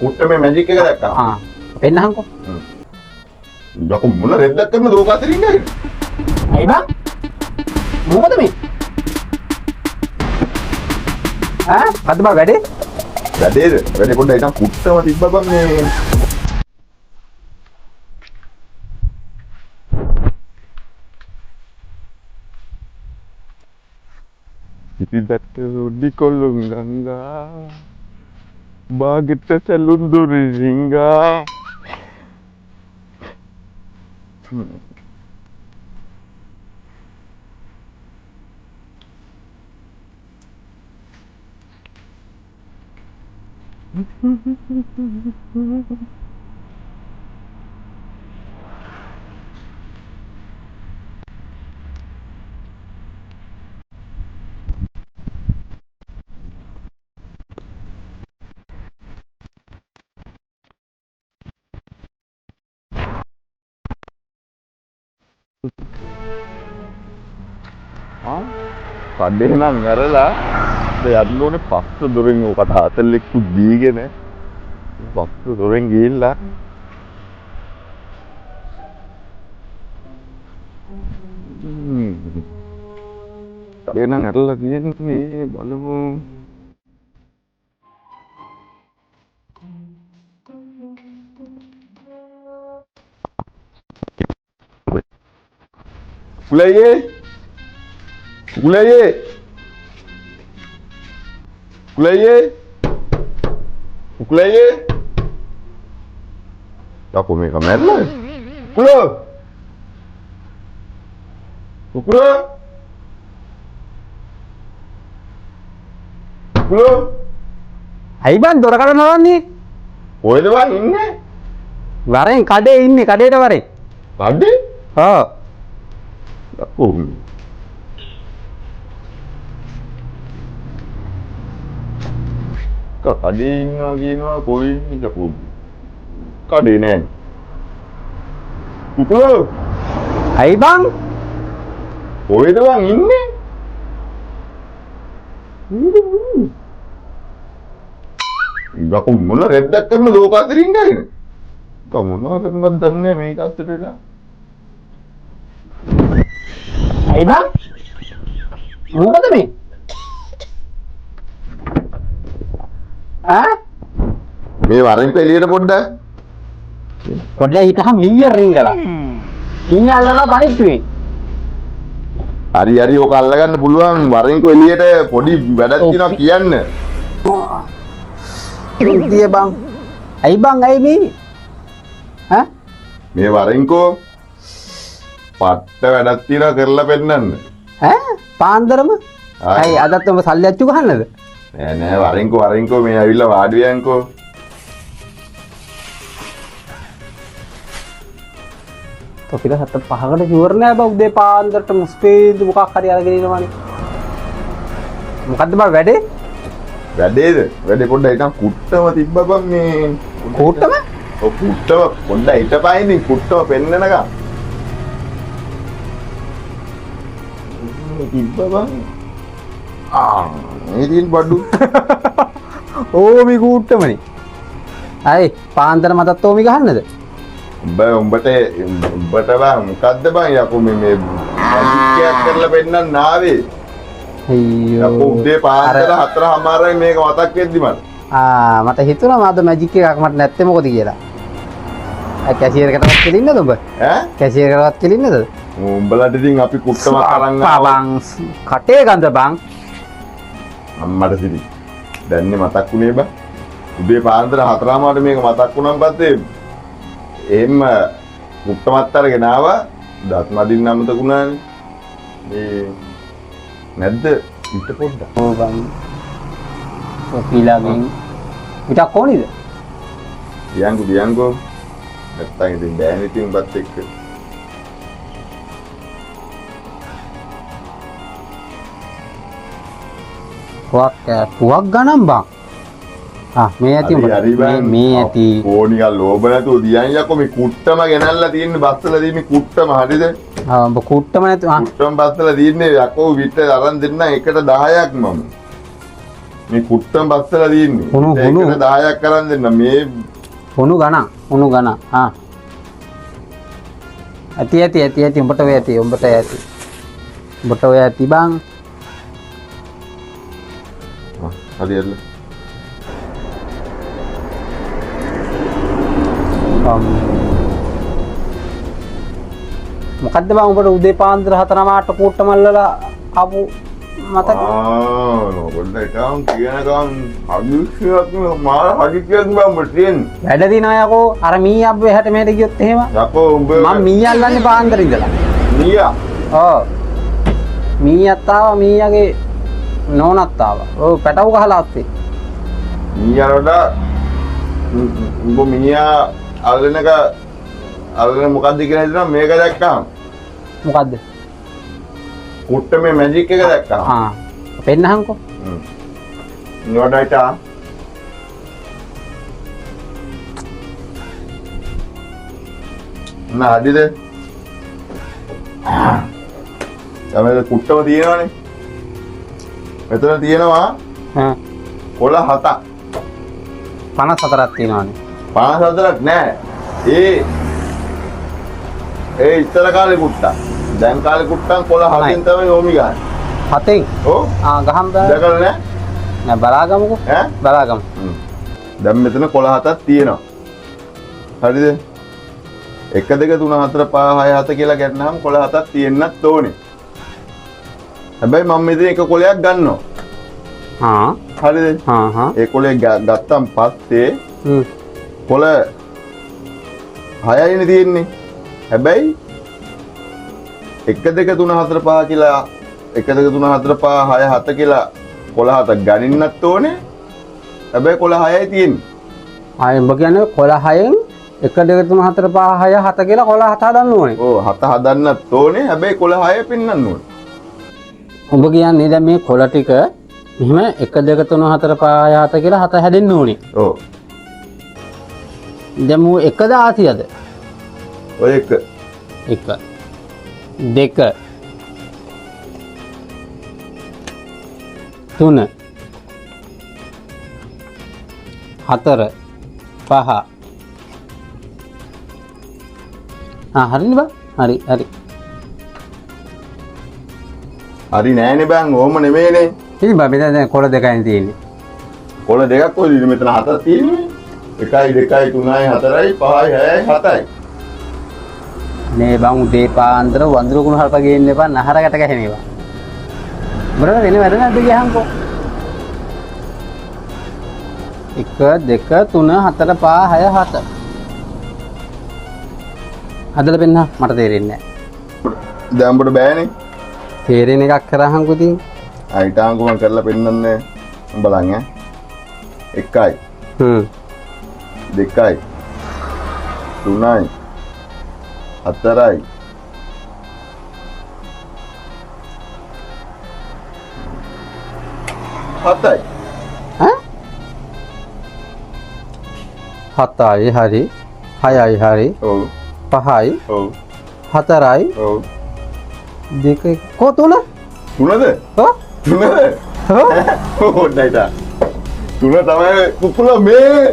කුට්ට මේ මැජික් එක දැක්කා. පෙන්නහන්කෝ. යකෝ මොන රෙද්දක් කරන දෝක අතරින් ගන්නේ? ඇයි බං? මොකද මේ? මොකද්ද බං වැඩේ? වැඩේ පොඩ්ඩක් ඉතින් කුට්ටම තිබ්බා බං මේ. ඉතිදට උඩි කොල්ලුන් ගංගා බාගෙට සැලුන්දුරි රිංගා කඩේ නම් වැරලා යන්න ඕනේ පස්ස දොරෙන් ඔකට හතල්ලෙක්කු දීගෙන පස්ස දොරෙන් ගිහිල්ලා කඩේ නම් වැරලා තියෙන්නේ බලමු උකුලයේ යකෝ මේක මැරලා උකුලෝ ඇයි බං දොර කඩ නවන්නේ? කොහෙද බං ඉන්නේ? වරෙන් කඩේ ඉන්නේ කඩේට වරෙන්. කඩේ? ඔව්. යකෝ කඩේ ඉන්නවා කියනවා කොයි යකෝ කඩේ නෑ උකුලෝ ඇයි බං? කොහෙද බං ඉන්නේ? යකෝ මොන රෙද්දක් කරන ලෝක අතරින් ගන්නේ? මොනවා කරනවද දන්නේ මේක අතට වෙලා. ඇයි බං? මොකද මේ? මේ වරෙන් එළියට පොඩ්ඩක් හිටහම ඊය රින්ගලා. ඉන්න අල්ලලා බනිට්ටුවේ. හරි ඔක අල්ලගන්න පුළුවන් වරෙන් එළියට පොඩි වැඩක් තියෙනවා කියන්න. ඉතියේ බං. ඇයි බං ඇයි මේ? මේ වරෙන්කෝ පට්ට වැඩක් තියෙනවා කරලා පෙන්නන්න. පාන්දරම? ඇයි අදත් ඔබ සල්ලි අච්චු ගහන්නද? නෑ වරෙන්කෝ මේ ඇවිල්ලා වාඩි වෙයන්කෝ. තොපිල 7:05කට ෂුවර් නෑ බං උදේ පාන්දරට මුස්පේද මොකක් හරි අරගෙන ඉනවනේ. මොකද්ද බං වැඩේ? වැඩේ පොඩ්ඩක් ඉතින් කුට්ටම තිබ්බා බං මේ. කුට්ටම? ඔව් කුට්ටම පොඩ්ඩක් හිටපයින් කුට්ටම පෙන්නනකම්. තිබ්බා බං. ඉතින් බඩු ඕමි කුට්ටමනේ. අය පාන්දර මතත් ඕමි ගහන්නද? උඹට බං මොකද්ද බං යකෝ මේ මැජික් එකක් කරලා පෙන්නන්න ආවේ. අයියෝ යකෝ උදේ පාන්දර 4:00යි මේක මතක් වෙද්දි මට. මට හිතුණා මාද මැජික් එකක් මට නැත්තේ මොකද කියලා. කැෂියර් එකටවත් කෙලින්නද ඔබ? කැෂියර් එකටවත් කෙලින්නද? උඹලට ඉතින් අපි කුට්ටම අරන් ආවා බං. කටේ ගඳ බං. අම්මට සිරි. දැන්නේ මතක් වුණේ බං. උදේ පාන්දර 4:00ට මේක මතක් වුණාන් පස්සේ එහෙම කුට්ටමත් අරගෙන ආවා. දත් මදින්න අමතක වුණානේ. මේ නැද්ද පිට පොඩ්ඩක්. ඔව් බං. ඔපිලාගෙන් පිටක් ඕනිද? දියංගෝ නැත්තම් ඉතින් බෑනේ ඉතින් උඹත් එක්ක. පුවක් ගණන් බං. මේ ඇති මේ ඇති ඕනිකල් ලෝභ නැතුව දියන් යකෝ මේ කුට්ටම ගෙනල්ලා තියෙන්නේ බස්සලා තියෙන්නේ කුට්ටම හරිද? ඔබ කුට්ටම නැතු කුට්ටම බස්සලා තියෙන්නේ යකෝ විතර අරන් දෙන්න එකට 10ක් මම. මේ කුට්ටම් බස්සලා තියෙන්නේ. හුණු. ඒකට 10ක් කරන් දෙන්න. මේ හුණු ගණන්. ආ. ඇති උඹට ඔය ඇති. උඹට ඔය ඇති බං. හරියට. මොකද්ද බං උඹට උදේ පාන්දර 4 මාට කුට්ටම අල්ලලා ආපු මතක? නෝබල්ද එකම් කියනකම් අදිස්සියක් මාර හදිස්සියක් බං උඹට තියෙන්නේ. වැඩ දිනවා යකෝ. අර මී අබ්බ එහාට මෙහෙට ගියොත් එහෙම. යකෝ උඹ මම මී අල්ලන්නේ පාන්දර ඉඳලා. මීයා. ඔව්. මීයත් ආවා මීයාගේ නෝනත් ආවා. ඔව් පැටව ගහලා ආත්තේ. මීයාට උඹ මීයා අල්ලන මොකද්ද කියලා හිතනවා මේක දැක්කම. මොකද්ද? කුට්ටමේ මැජික් එක දැක්කම. ආ. පෙන්නහන්කෝ. නියොඩයිට හදිද තමයි කුට්ටම තියෙනවානේ. මෙතන තියෙනවා කොළ 7ක්. 54ක් තියෙනවානේ. 54ක් නෑ. ඒ ඉතර කාලේ කුට්ටා. දැන් කාලේ කුට්ටන් කොළ 7න් තමයි ඕමි ගන්න. 7න්? ඔව්. ගහම් බෑ. දැකලා නෑ? නෑ බලාගමුකෝ. ඈ? බලාගමු. දැන් මෙතන කොළ 7ක් තියෙනවා. හරිද? 1 2 3 4 5 6 7 කියලා ගන්නාම කොළ 7ක් තියෙන්නත් ඕනේ. හැබැයි මම මෙතන එක කොළයක් ගන්නවා. හරිද? ඒ කොළේ ගත්තම් පස්සේ කොළ 6යිනේ තියෙන්නේ. හැබැයි 1 2 3 4 5 කියලා 1 2 3 4 5 6 7 කියලා කොළ 7ක් ගනින්නත් ඕනේ. හැබැයි කොළ 6යි තියෙන්නේ. උඹ කියන්නේ කොළ 6න් 1 2 3 4 5 6 7 කියලා කොළ 7 හදන්න ඕනේ. ඔව් 7 හදන්නත් ඕනේ. හැබැයි කොළ 6 පෙන්වන්න ඕනේ. උඹ කියන්නේ දැන් මේ කොළ ටික මෙහෙම 1 2 3 4 5 6 7 කියලා 7 හැදෙන්න ඕනේ. ඔව්. දැන් මූ 1ද ආසියද? ඔය එක 1 2 3 4 5 හරිනේ බා. හරි. හරි නෑනේ බං. ඕම නෙමෙයිනේ. ඉතින් බා මෙතන දැන් කොළ දෙකයි තියෙන්නේ. කොළ දෙකක් කොයිද මෙතන 7ක් තියෙන්නේ. 1යි 2යි 3යි 4යි 5යි 6යි 7යි. නේ බං උදේ පාන්දර වඳුරු කුණු හල්ප ගේන්න එපා නහරකට ගහනේවා. මොනවද වෙන වැඩ නැද්ද ගියහන්කෝ. 1 2 3 4 5 6 7 හදලා පෙන්න මට තේරෙන්නේ නැහැ. දැන් උඹට බෑනේ. තේරෙන එකක් කරහන්කෝ ඉතින්. අයිටාංගු මම කරලා පෙන්නන්නේ. උඹලන් ඈ. 1යි 2යි 3යි 4යි 7යි. ඈ 7යි හරි 6යි හරි ඔව් 5යි ඔව් 4යි ඔව් 2 කො 3 තුනද? ඔව් තුනද? ඔව් හොඳයි තා. තුන තමයි කුකුලා මේ